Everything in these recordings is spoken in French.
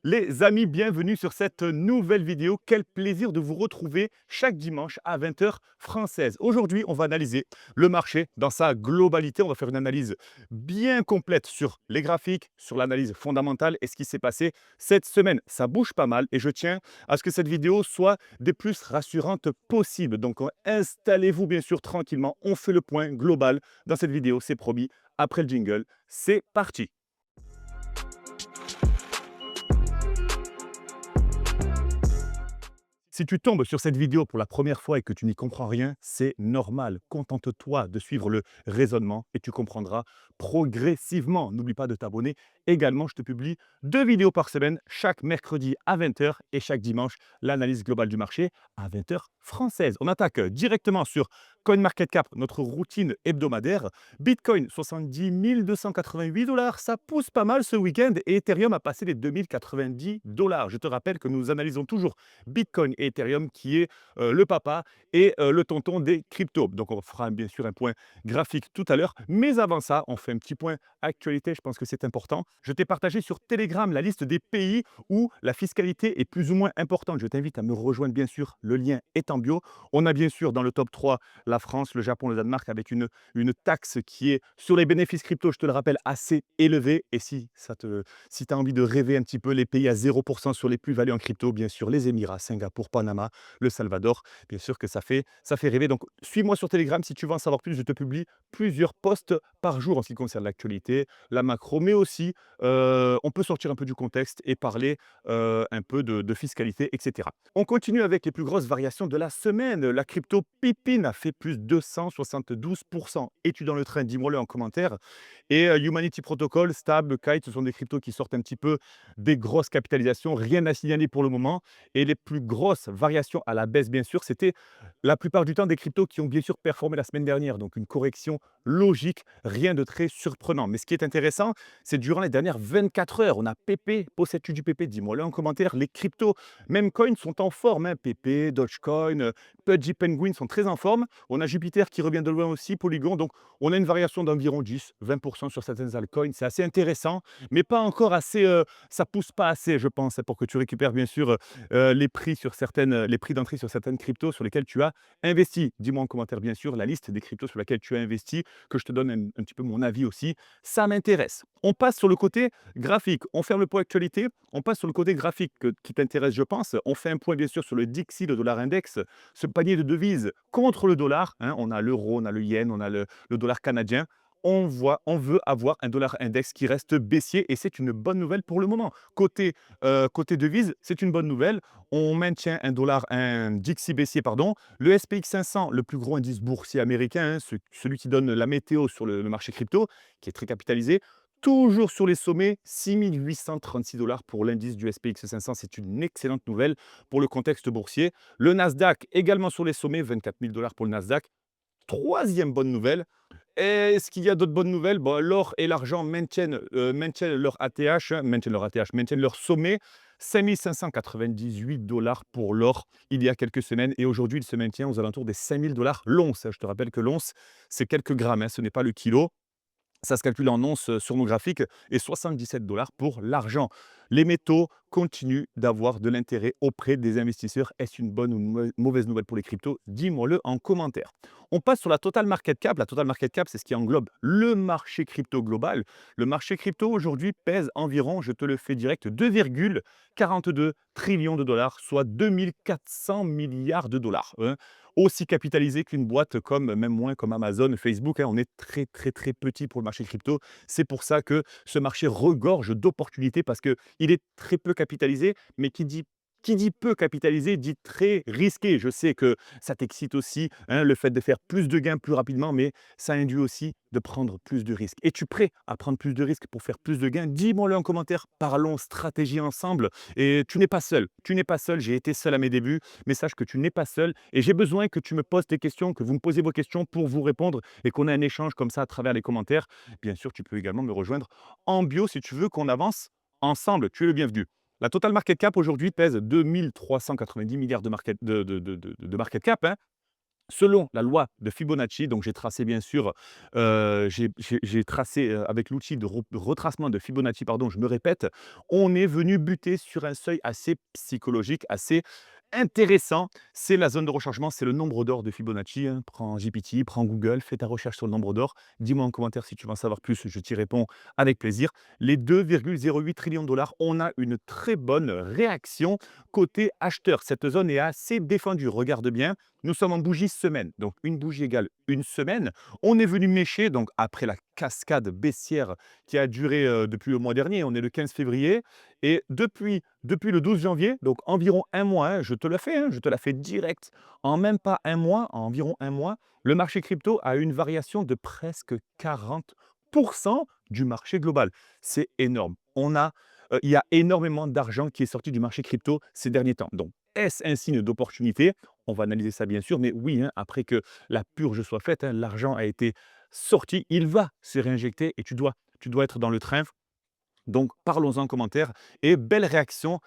Les amis, bienvenue sur cette nouvelle vidéo. Quel plaisir de vous retrouver chaque dimanche à 20h française. Aujourd'hui, on va analyser le marché dans sa globalité. On va faire une analyse bien complète sur les graphiques, sur l'analyse fondamentale et ce qui s'est passé cette semaine. Ça bouge pas mal et je tiens à ce que cette vidéo soit des plus rassurantes possibles. Donc, installez-vous bien sûr tranquillement. On fait le point global dans cette vidéo, c'est promis. Après le jingle, c'est parti. Si tu tombes sur cette vidéo pour la première fois et que tu n'y comprends rien, c'est normal. Contente-toi de suivre le raisonnement et tu comprendras progressivement. N'oublie pas de t'abonner. Également, je te publie 2 vidéos par semaine, chaque mercredi à 20h et chaque dimanche, l'analyse globale du marché à 20h française. On attaque directement sur CoinMarketCap, notre routine hebdomadaire. Bitcoin, 70 288 $. Ça pousse pas mal ce week-end et Ethereum a passé les 2090 $. Je te rappelle que nous analysons toujours Bitcoin et Ethereum qui est le papa et le tonton des cryptos. Donc, on fera bien sûr un point graphique tout à l'heure. Mais avant ça, on fait un petit point actualité. Je pense que c'est important. Je t'ai partagé sur Telegram la liste des pays où la fiscalité est plus ou moins importante. Je t'invite à me rejoindre, bien sûr. Le lien est en bio. On a bien sûr dans le top 3 la France, le Japon, le Danemark avec une taxe qui est sur les bénéfices crypto, je te le rappelle, assez élevée. Et si tu as envie de rêver un petit peu, les pays à 0% sur les plus-values en crypto, bien sûr, les Émirats, Singapour, Panama, le Salvador, bien sûr que ça fait rêver. Donc, suis-moi sur Telegram si tu veux en savoir plus. Je te publie plusieurs posts par jour en ce qui concerne l'actualité, la macro, mais aussi, on peut sortir un peu du contexte et parler un peu de fiscalité, etc. On continue avec les plus grosses variations de la semaine. La crypto Pipine a fait plus 272%. Es-tu dans le train? Dis-moi-le en commentaire. Et Humanity Protocol, Stable, Kite, ce sont des cryptos qui sortent un petit peu des grosses capitalisations. Rien à signaler pour le moment. Et les plus grosses variations à la baisse, bien sûr, c'était la plupart du temps des cryptos qui ont bien sûr performé la semaine dernière. Donc une correction logique, rien de très surprenant. Mais ce qui est intéressant, c'est durant les dernières 24 heures. On a PP, possèdes-tu du PP? Dis-moi-le en commentaire. Les cryptos, même coins, sont en forme. Hein. PP, Dogecoin, Pudgy Penguin sont très en forme. On a Jupiter qui revient de loin aussi, Polygon. Donc on a une variation d'environ 10-20% sur certaines altcoins. C'est assez intéressant, mais pas encore assez. Ça pousse pas assez, je pense, hein, pour que tu récupères bien sûr les prix sur les prix d'entrée sur certaines cryptos sur lesquelles tu as investi. Dis-moi en commentaire, bien sûr, la liste des cryptos sur lesquelles tu as investi, que je te donne un petit peu mon avis aussi. Ça m'intéresse. On passe sur le côté graphique. On ferme le point actualité. On passe sur le côté graphique qui t'intéresse, je pense. On fait un point, bien sûr, sur le DXY, le dollar index, ce panier de devises contre le dollar. Hein. On a l'euro, on a le yen, on a le dollar canadien. On veut avoir un dollar index qui reste baissier et c'est une bonne nouvelle pour le moment. Côté devise, c'est une bonne nouvelle. On maintient un DXY baissier, pardon. Le SPX 500, le plus gros indice boursier américain, hein, celui qui donne la météo sur le marché crypto, qui est très capitalisé, toujours sur les sommets, 6 836 $ pour l'indice du SPX 500. C'est une excellente nouvelle pour le contexte boursier. Le Nasdaq, également sur les sommets, 24 000 $ pour le Nasdaq. Troisième bonne nouvelle. Est-ce qu'il y a d'autres bonnes nouvelles? Bon, l'or et l'argent maintiennent leur ATH, hein, maintiennent leur sommet. 5 598 $ pour l'or il y a quelques semaines et aujourd'hui il se maintient aux alentours des 5 000 $ l'once. Je te rappelle que l'once, c'est quelques grammes, hein, ce n'est pas le kilo. Ça se calcule en onces sur nos graphiques et 77 $ pour l'argent. Les métaux continuent d'avoir de l'intérêt auprès des investisseurs. Est-ce une bonne ou une mauvaise nouvelle pour les cryptos? Dis-moi-le en commentaire. On passe sur la Total Market Cap. La Total Market Cap, c'est ce qui englobe le marché crypto global. Le marché crypto aujourd'hui pèse environ, je te le fais direct, 2,42 trillions de dollars, soit 2400 milliards de dollars. Hein. Aussi capitalisé qu'une boîte comme, même moins, comme Amazon, Facebook. Hein. On est très, très, très petit pour le marché crypto. C'est pour ça que ce marché regorge d'opportunités parce qu'il est très peu capitalisé, mais qui dit peu capitalisé dit très risqué. Je sais que ça t'excite aussi, hein, le fait de faire plus de gains plus rapidement, mais ça induit aussi de prendre plus de risques. Es-tu prêt à prendre plus de risques pour faire plus de gains? Dis-moi-le en commentaire. Parlons stratégie ensemble. Et tu n'es pas seul. Tu n'es pas seul. J'ai été seul à mes débuts, mais sache que tu n'es pas seul. Et j'ai besoin que tu me poses tes questions, que vous me posiez vos questions pour vous répondre et qu'on ait un échange comme ça à travers les commentaires. Bien sûr, tu peux également me rejoindre en bio si tu veux qu'on avance ensemble. Tu es le bienvenu. La Total Market Cap aujourd'hui pèse 2 390 milliards de market cap. Hein. Selon la loi de Fibonacci, donc j'ai tracé bien sûr, j'ai tracé, avec l'outil de retracement de Fibonacci, pardon, je me répète, on est venu buter sur un seuil assez psychologique, assez intéressant. C'est la zone de rechargement, c'est le nombre d'or de Fibonacci, hein. Prends GPT, prends Google, fais ta recherche sur le nombre d'or. Dis-moi en commentaire si tu veux en savoir plus, je t'y réponds avec plaisir. Les 2,08 trillions de dollars, on a une très bonne réaction côté acheteur. Cette zone est assez défendue, regarde bien. Nous sommes en bougie semaine, donc une bougie égale une semaine. On est venu mécher, donc après la cascade baissière qui a duré depuis le mois dernier, on est le 15 février, et depuis le 12 janvier, donc environ un mois, hein, je te le fais, hein, je te la fais direct, en même pas un mois, en environ un mois, le marché crypto a une variation de presque 40% du marché global. C'est énorme. Il y a énormément d'argent qui est sorti du marché crypto ces derniers temps. Donc, est-ce un signe d'opportunité? On va analyser ça bien sûr, mais oui, hein, après que la purge soit faite, hein, l'argent a été sorti, il va se réinjecter et tu dois être dans le train. Donc parlons-en en commentaire et belle réaction,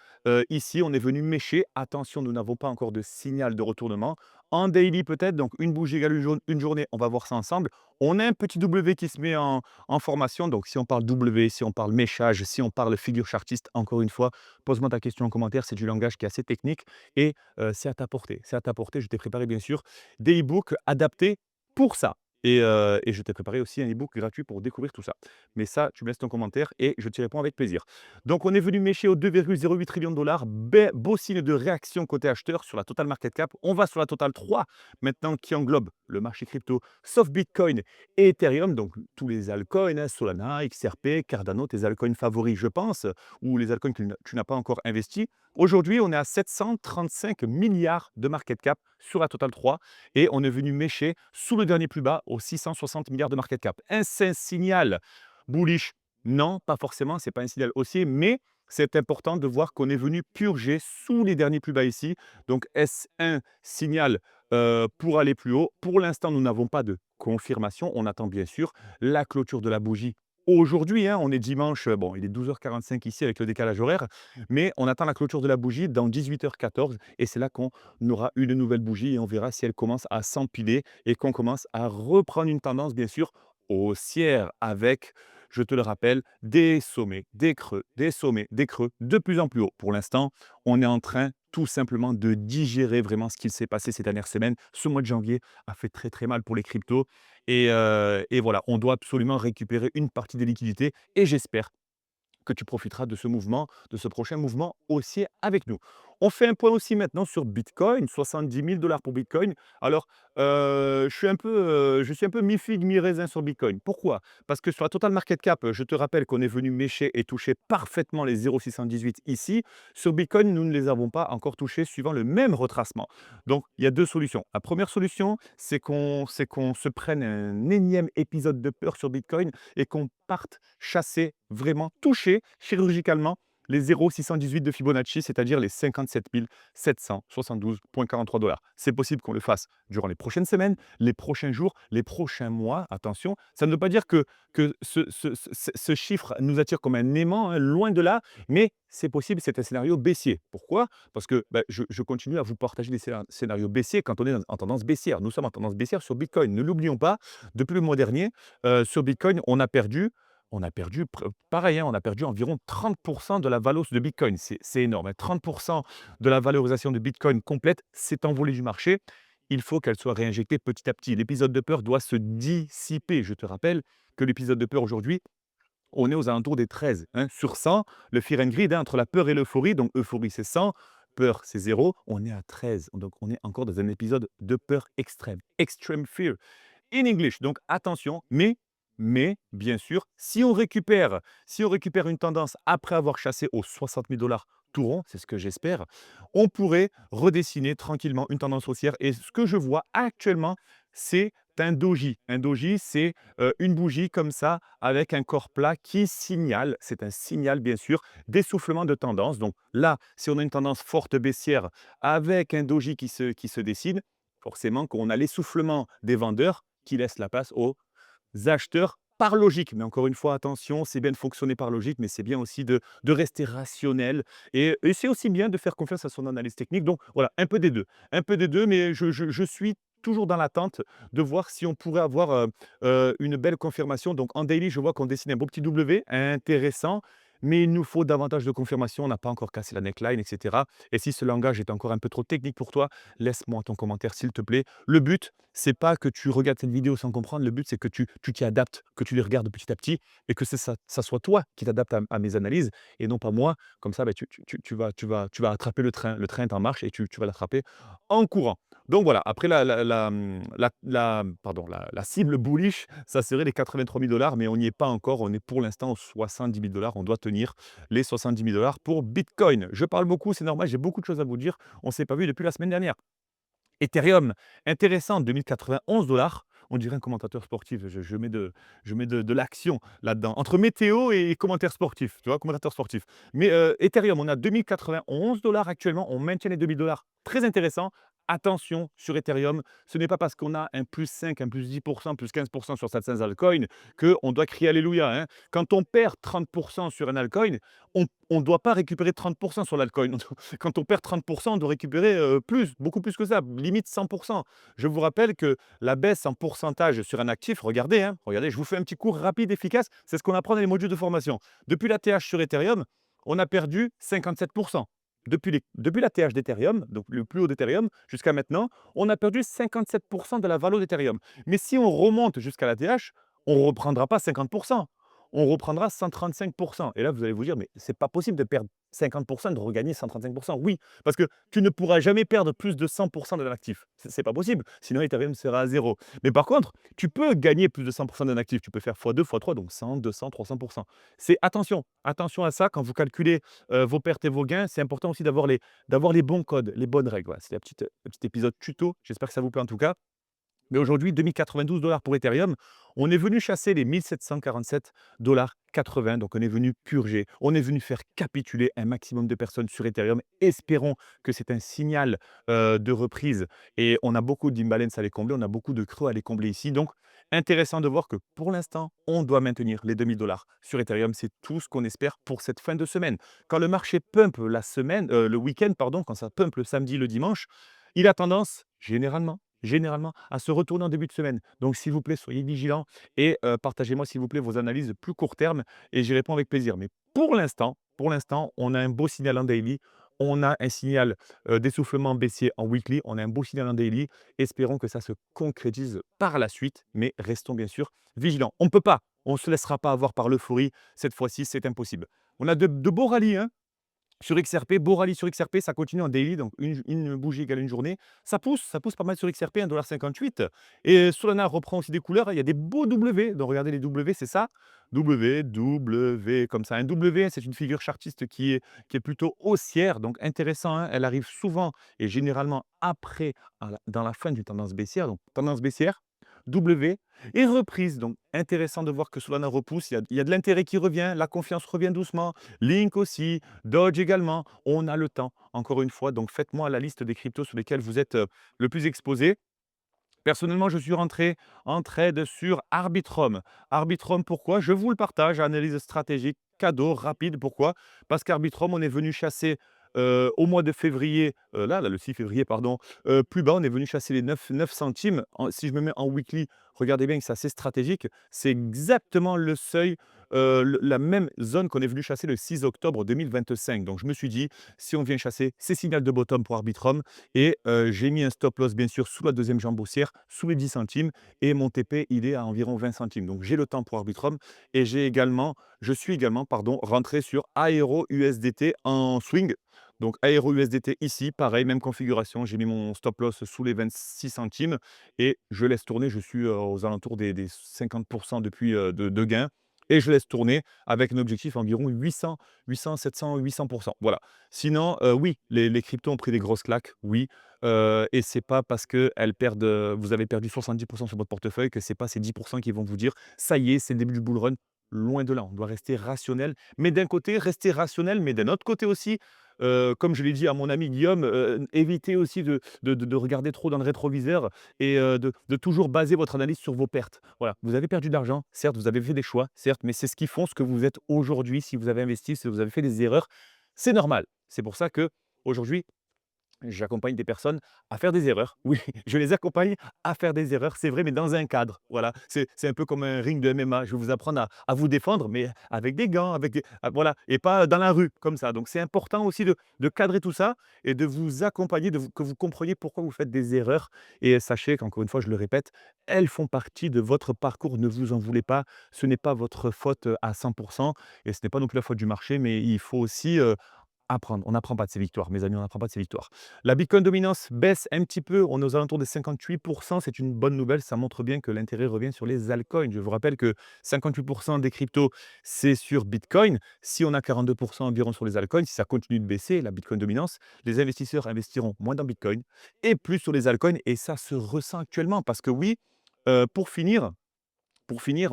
ici on est venu mécher. Attention, nous n'avons pas encore de signal de retournement. En daily peut-être, donc une bougie égale une journée, on va voir ça ensemble. On a un petit W qui se met en formation, donc si on parle W, si on parle méchage, si on parle figure chartiste, encore une fois, pose-moi ta question en commentaire, c'est du langage qui est assez technique et c'est à ta portée. C'est à ta portée, je t'ai préparé bien sûr des e-books adaptés pour ça et je t'ai préparé aussi un e-book gratuit pour découvrir tout ça. Mais ça, tu me laisses ton commentaire et je t'y réponds avec plaisir. Donc, on est venu mécher aux 2,08 trillions de dollars. Beau signe de réaction côté acheteur sur la total market cap. On va sur la total 3 maintenant qui englobe le marché crypto, sauf Bitcoin et Ethereum. Donc, tous les altcoins, hein, Solana, XRP, Cardano, tes altcoins favoris, je pense, ou les altcoins que tu n'as pas encore investis. Aujourd'hui, on est à 735 milliards de market cap sur la total 3 et on est venu mécher sous le dernier plus bas aux 660 milliards de market cap. C'est un signal bullish? Non, pas forcément, c'est pas un signal haussier, mais c'est important de voir qu'on est venu purger sous les derniers plus bas ici. Donc, est-ce un signal pour aller plus haut? Pour l'instant, nous n'avons pas de confirmation. On attend bien sûr la clôture de la bougie aujourd'hui, hein. On est dimanche, bon, il est 12h45 ici avec le décalage horaire, mais on attend la clôture de la bougie dans 18h14 et c'est là qu'on aura une nouvelle bougie et on verra si elle commence à s'empiler et qu'on commence à reprendre une tendance, bien sûr, haussière avec, je te le rappelle, des sommets, des creux, des sommets, des creux de plus en plus haut. Pour l'instant, on est en train tout simplement de digérer vraiment ce qu'il s'est passé ces dernières semaines. Ce mois de janvier a fait très très mal pour les cryptos et voilà, on doit absolument récupérer une partie des liquidités et j'espère que tu profiteras de ce mouvement, de ce prochain mouvement haussier avec nous. On fait un point aussi maintenant sur Bitcoin, 70 000 $ pour Bitcoin. Alors, je suis un peu mi-figue, mi-raisin sur Bitcoin. Pourquoi? Parce que sur la total market cap, je te rappelle qu'on est venu mécher et toucher parfaitement les 0,618 ici. Sur Bitcoin, nous ne les avons pas encore touchés suivant le même retracement. Donc, il y a deux solutions. La première solution, c'est qu'on se prenne un énième épisode de peur sur Bitcoin et qu'on parte chasser, vraiment toucher chirurgicalement les 0,618 de Fibonacci, c'est-à-dire les 57 772,43 $. C'est possible qu'on le fasse durant les prochaines semaines, les prochains jours, les prochains mois. Attention, ça ne veut pas dire que ce chiffre nous attire comme un aimant, hein, loin de là, mais c'est possible, c'est un scénario baissier. Pourquoi? Parce que je continue à vous partager des scénarios baissiers quand on est en tendance baissière. Nous sommes en tendance baissière sur Bitcoin. Ne l'oublions pas, depuis le mois dernier, sur Bitcoin, on a perdu pareil, hein, on a perdu environ 30% de la valorisation de Bitcoin. C'est énorme, hein. 30% de la valorisation de Bitcoin complète s'est envolée du marché. Il faut qu'elle soit réinjectée petit à petit. L'épisode de peur doit se dissiper. Je te rappelle que l'épisode de peur aujourd'hui, on est aux alentours des 13, hein, sur 100. Le fear and greed, hein, entre la peur et l'euphorie, donc euphorie c'est 100, peur c'est 0, on est à 13. Donc on est encore dans un épisode de peur extrême. Extreme fear in English. Donc attention, mais bien sûr, si on récupère une tendance après avoir chassé aux 60 000 $ tout rond, c'est ce que j'espère, on pourrait redessiner tranquillement une tendance haussière. Et ce que je vois actuellement, c'est un doji. Un doji, c'est une bougie comme ça avec un corps plat qui signale, c'est un signal bien sûr, d'essoufflement de tendance. Donc là, si on a une tendance forte baissière avec un doji qui se dessine, forcément qu'on a l'essoufflement des vendeurs qui laisse la place aux acheteurs par logique. Mais encore une fois, attention, c'est bien de fonctionner par logique, mais c'est bien aussi de rester rationnel et c'est aussi bien de faire confiance à son analyse technique. Donc voilà, un peu des deux, mais je suis toujours dans l'attente de voir si on pourrait avoir, une belle confirmation. Donc en daily, je vois qu'on dessine un beau petit W intéressant, mais il nous faut davantage de confirmation. On n'a pas encore cassé la neckline et cetera, et si ce langage est encore un peu trop technique pour toi, laisse-moi ton commentaire s'il te plaît. Le but, c'est pas que tu regardes cette vidéo sans comprendre, le but c'est que tu t'y adaptes, que tu les regardes petit à petit et que c'est ça soit toi qui t'adaptes à mes analyses et non pas moi. Comme ça, tu vas attraper le train est en marche et tu vas l'attraper en courant. Donc voilà, après la cible bullish, ça serait les 83 000 $, mais on n'y est pas encore. On est pour l'instant aux 70 000 $. On doit tenir les 70 000 $ pour Bitcoin. Je parle beaucoup, c'est normal, j'ai beaucoup de choses à vous dire. On ne s'est pas vu depuis la semaine dernière. Ethereum, intéressant, 2091 $. On dirait un commentateur sportif. Je mets de l'action là-dedans. Entre météo et commentaire sportif, tu vois, commentateur sportif. Mais Ethereum, on a 2091 $ actuellement. On maintient les 2000 $. Très intéressant. Attention sur Ethereum, ce n'est pas parce qu'on a un plus 5, un plus 10%, plus 15% sur certains altcoins qu'on doit crier Alléluia, hein. Quand on perd 30% sur un altcoin, on ne doit pas récupérer 30% sur l'altcoin. Quand on perd 30%, on doit récupérer plus, beaucoup plus que ça, limite 100%. Je vous rappelle que la baisse en pourcentage sur un actif, regardez, hein, regardez, je vous fais un petit cours rapide, efficace, c'est ce qu'on apprend dans les modules de formation. Depuis la TH sur Ethereum, on a perdu 57%. Depuis la TH d'Ethereum, donc le plus haut d'Ethereum, jusqu'à maintenant, on a perdu 57% de la valeur d'Ethereum. Mais si on remonte jusqu'à la TH, on ne reprendra pas 50%, on reprendra 135%. Et là, vous allez vous dire, mais c'est pas possible de perdre 50% et de regagner 135%. Oui, parce que tu ne pourras jamais perdre plus de 100% d'un actif. C'est pas possible. Sinon, Ethereum sera à zéro. Mais par contre, tu peux gagner plus de 100% d'un actif. Tu peux faire x2, x3, donc 100, 200, 300%. C'est attention à ça quand vous calculez vos pertes et vos gains. C'est important aussi d'avoir les bons codes, les bonnes règles. Voilà, c'est un petit épisode tuto. J'espère que ça vous plaît en tout cas. Mais aujourd'hui, 2092 $ pour Ethereum. On est venu chasser les 1747,80 $. Donc, on est venu purger. On est venu faire capituler un maximum de personnes sur Ethereum. Espérons que c'est un signal de reprise. Et on a beaucoup d'imbalance à les combler. On a beaucoup de creux à les combler ici. Donc, intéressant de voir que pour l'instant, on doit maintenir les 2000 $ sur Ethereum. C'est tout ce qu'on espère pour cette fin de semaine. Quand le marché pump le week-end, pardon, quand ça pump le samedi, le dimanche, il a tendance, généralement, à se retourner en début de semaine. Donc, s'il vous plaît, soyez vigilants et partagez-moi, s'il vous plaît, vos analyses plus court terme et j'y réponds avec plaisir. Mais pour l'instant, on a un beau signal en daily. On a un signal d'essoufflement baissier en weekly. On a un beau signal en daily. Espérons que ça se concrétise par la suite, mais restons bien sûr vigilants. On ne peut pas, on ne se laissera pas avoir par l'euphorie. Cette fois-ci, c'est impossible. On a de beaux rallyes, hein, sur XRP, beau rallye sur XRP, ça continue en daily, donc une bougie égale une journée. Ça pousse pas mal sur XRP, 1,58 $. Et Solana reprend aussi des couleurs. Il y a des beaux W. Donc regardez les W, c'est ça. W, comme ça. Un W, c'est une figure chartiste qui est plutôt haussière, donc intéressant, hein. Elle arrive souvent et généralement après, dans la fin d'une tendance baissière. Donc tendance baissière, W et reprise. Donc intéressant de voir que Solana repousse. Il y a de l'intérêt qui revient, la confiance revient doucement. Link aussi, Dodge également. On a le temps, encore une fois. Donc, faites-moi la liste des cryptos sur lesquels vous êtes le plus exposé. Personnellement, je suis rentré en trade sur Arbitrum. Arbitrum, pourquoi? Je vous le partage, analyse stratégique, cadeau, rapide. Pourquoi? Parce qu'Arbitrum, on est venu chasser au mois de février, là, le 6 février, pardon, plus bas, on est venu chasser les 9 centimes. Si je me mets en weekly, regardez bien que c'est assez stratégique. C'est exactement le seuil, la même zone qu'on est venu chasser le 6 octobre 2025. Donc, je me suis dit, si on vient chasser, c'est signal de bottom pour Arbitrum. Et j'ai mis un stop loss bien sûr sous la deuxième jambe haussière, sous les 10 centimes et mon TP il est à environ 20 centimes. Donc j'ai le temps pour Arbitrum et je suis également pardon, rentré sur Aero USDT en swing. Donc Aero USDT ici, pareil, même configuration, j'ai mis mon stop loss sous les 26 centimes et je laisse tourner, je suis aux alentours des 50% depuis de gains. Et je laisse tourner avec un objectif environ 800, 700, 800%. Voilà. Sinon, oui, les cryptos ont pris des grosses claques, oui, et c'est pas parce que vous avez perdu 70% sur votre portefeuille que c'est pas ces 10% qui vont vous dire: «Ça y est, c'est le début du bull run». Loin de là, on doit rester rationnel. Mais d'un côté, rester rationnel, mais d'un autre côté aussi, comme je l'ai dit à mon ami Guillaume, évitez aussi de regarder trop dans le rétroviseur et de toujours baser votre analyse sur vos pertes. Voilà, vous avez perdu de l'argent, certes, vous avez fait des choix, certes, mais c'est ce qui font ce que vous êtes aujourd'hui. Si vous avez investi, si vous avez fait des erreurs, c'est normal. C'est pour ça que aujourd'hui J'accompagne des personnes à faire des erreurs. Oui, je les accompagne à faire des erreurs, c'est vrai, mais dans un cadre. Voilà, c'est un peu comme un ring de MMA. Je vais vous apprendre à vous défendre, mais avec des gants, avec des voilà et pas dans la rue comme ça. Donc c'est important aussi de cadrer tout ça et de vous accompagner, que vous compreniez pourquoi vous faites des erreurs et sachez qu'encore une fois, je le répète, elles font partie de votre parcours. Ne vous en voulez pas. Ce n'est pas votre faute, à 100 et ce n'est pas non plus la faute du marché, mais il faut aussi, apprendre. On n'apprend pas de ses victoires, mes amis, on n'apprend pas de ses victoires. La Bitcoin dominance baisse un petit peu, on est aux alentours des 58. C'est une bonne nouvelle, ça montre bien que l'intérêt revient sur les altcoins. Je vous rappelle que 58 des cryptos, c'est sur Bitcoin. Si on a 42 environ sur les altcoins, si ça continue de baisser, la Bitcoin dominance, les investisseurs investiront moins dans Bitcoin et plus sur les altcoins et ça se ressent actuellement parce que oui, pour finir,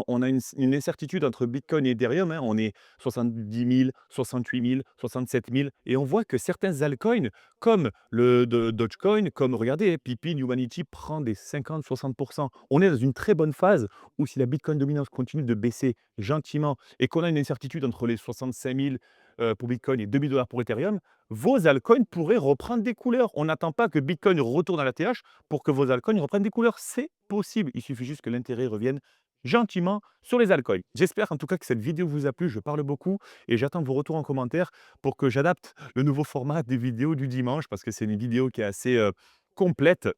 on a une incertitude entre Bitcoin et Ethereum, hein. On est 70 000, 68 000, 67 000 et on voit que certains altcoins, comme le Dogecoin, comme regardez, hein, Pippin Humanity prend des 50-60. On est dans une très bonne phase où si la Bitcoin dominance continue de baisser gentiment et qu'on a une incertitude entre les 65 000 pour Bitcoin et 2 000 $ pour Ethereum, vos altcoins pourraient reprendre des couleurs. On n'attend pas que Bitcoin retourne à la TH pour que vos altcoins reprennent des couleurs. C'est possible. Il suffit juste que l'intérêt revienne gentiment sur les alcools. J'espère en tout cas que cette vidéo vous a plu. Je parle beaucoup et j'attends vos retours en commentaire pour que j'adapte le nouveau format des vidéos du dimanche parce que c'est une vidéo qui est assez complète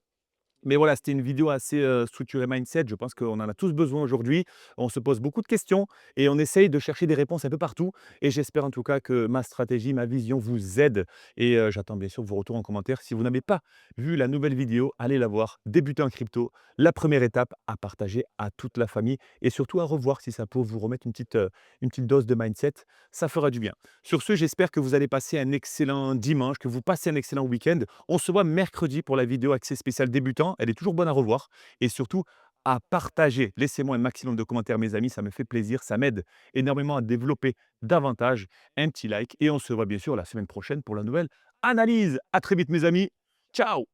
mais voilà, c'était une vidéo assez, structurée mindset. Je pense qu'on en a tous besoin aujourd'hui. On se pose beaucoup de questions et on essaye de chercher des réponses un peu partout et j'espère en tout cas que ma stratégie, ma vision vous aide et j'attends bien sûr vos retours en commentaire. Si vous n'avez pas vu la nouvelle vidéo, allez la voir. Débuter en crypto, la première étape à partager à toute la famille et surtout à revoir si ça peut vous remettre une petite dose de mindset. Ça fera du bien. Sur ce, j'espère que vous allez passer un excellent dimanche, que vous passez un excellent week-end. On se voit mercredi pour la vidéo accès spécial débutant. Elle est toujours bonne à revoir et surtout à partager. Laissez-moi un maximum de commentaires, mes amis, ça me fait plaisir, ça m'aide énormément à développer davantage. Un petit like et on se voit bien sûr la semaine prochaine pour la nouvelle analyse. À très vite, mes amis. Ciao!